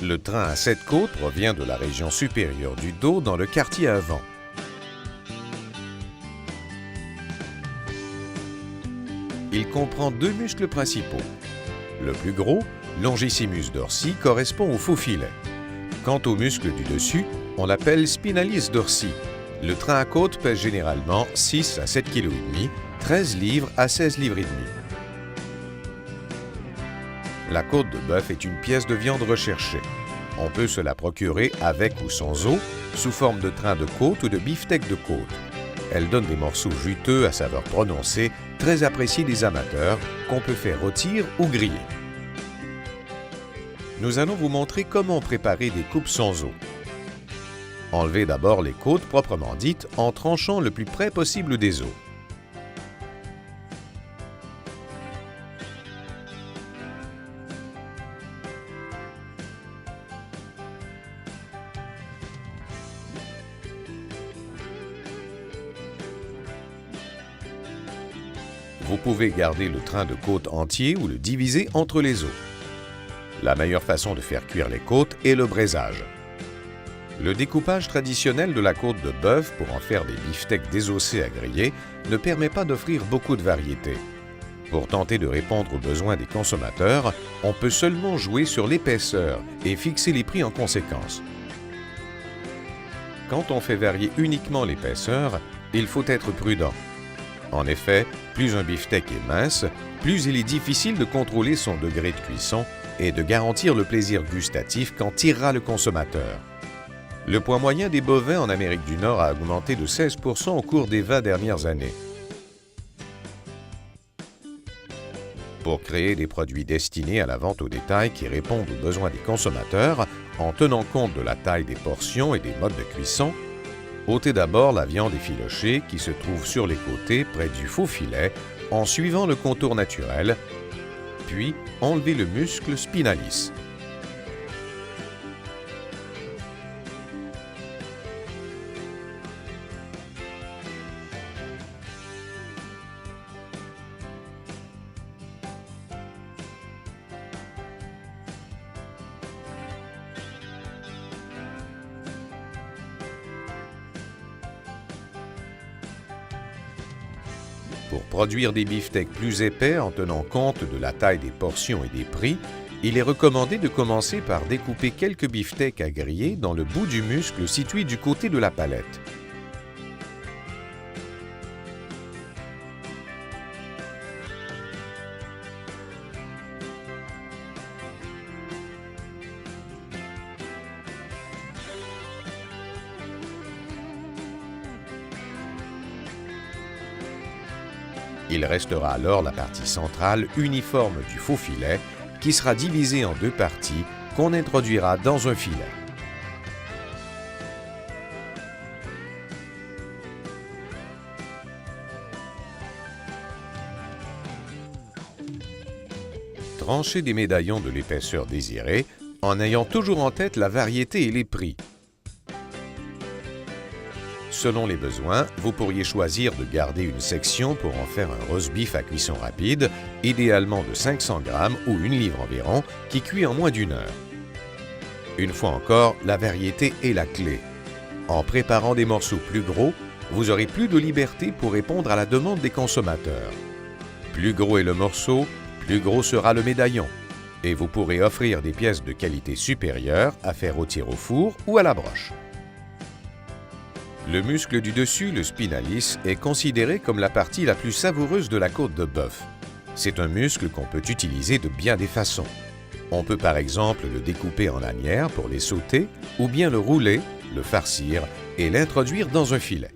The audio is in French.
Le train à 7 côtes provient de la région supérieure du dos dans le quartier avant. Il comprend deux muscles principaux. Le plus gros, longissimus dorsi, correspond au faux filet. Quant au muscle du dessus, on l'appelle spinalis dorsi. Le train à côte pèse généralement 6 à 7 kg et demi, 13 livres à 16 livres et demi. La côte de bœuf est une pièce de viande recherchée. On peut se la procurer avec ou sans os, sous forme de train de côte ou de beefsteak de côte. Elle donne des morceaux juteux à saveur prononcée, très appréciés des amateurs, qu'on peut faire rôtir ou griller. Nous allons vous montrer comment préparer des coupes sans os. Enlevez d'abord les côtes proprement dites en tranchant le plus près possible des os. Vous pouvez garder le train de côte entier ou le diviser entre les os. La meilleure façon de faire cuire les côtes est le braisage. Le découpage traditionnel de la côte de bœuf pour en faire des beefsteaks désossés à griller ne permet pas d'offrir beaucoup de variétés. Pour tenter de répondre aux besoins des consommateurs, on peut seulement jouer sur l'épaisseur et fixer les prix en conséquence. Quand on fait varier uniquement l'épaisseur, il faut être prudent. En effet, plus un beefsteak est mince, plus il est difficile de contrôler son degré de cuisson et de garantir le plaisir gustatif qu'en tirera le consommateur. Le poids moyen des bovins en Amérique du Nord a augmenté de 16 % au cours des 20 dernières années. Pour créer des produits destinés à la vente au détail qui répondent aux besoins des consommateurs, en tenant compte de la taille des portions et des modes de cuisson, ôtez d'abord la viande effilochée qui se trouve sur les côtés près du faux filet en suivant le contour naturel, puis enlevez le muscle spinalis. Pour produire des beefsteaks plus épais en tenant compte de la taille des portions et des prix, il est recommandé de commencer par découper quelques beefsteaks à griller dans le bout du muscle situé du côté de la palette. Il restera alors la partie centrale uniforme du faux filet qui sera divisée en deux parties qu'on introduira dans un filet. Tranchez des médaillons de l'épaisseur désirée en ayant toujours en tête la variété et les prix. Selon les besoins, vous pourriez choisir de garder une section pour en faire un roast beef à cuisson rapide, idéalement de 500 g ou 1 livre environ, qui cuit en moins d'1 heure. Une fois encore, la variété est la clé. En préparant des morceaux plus gros, vous aurez plus de liberté pour répondre à la demande des consommateurs. Plus gros est le morceau, plus gros sera le médaillon. Et vous pourrez offrir des pièces de qualité supérieure à faire rôtir au four ou à la broche. Le muscle du dessus, le spinalis, est considéré comme la partie la plus savoureuse de la côte de bœuf. C'est un muscle qu'on peut utiliser de bien des façons. On peut par exemple le découper en lanières pour les sauter ou bien le rouler, le farcir et l'introduire dans un filet.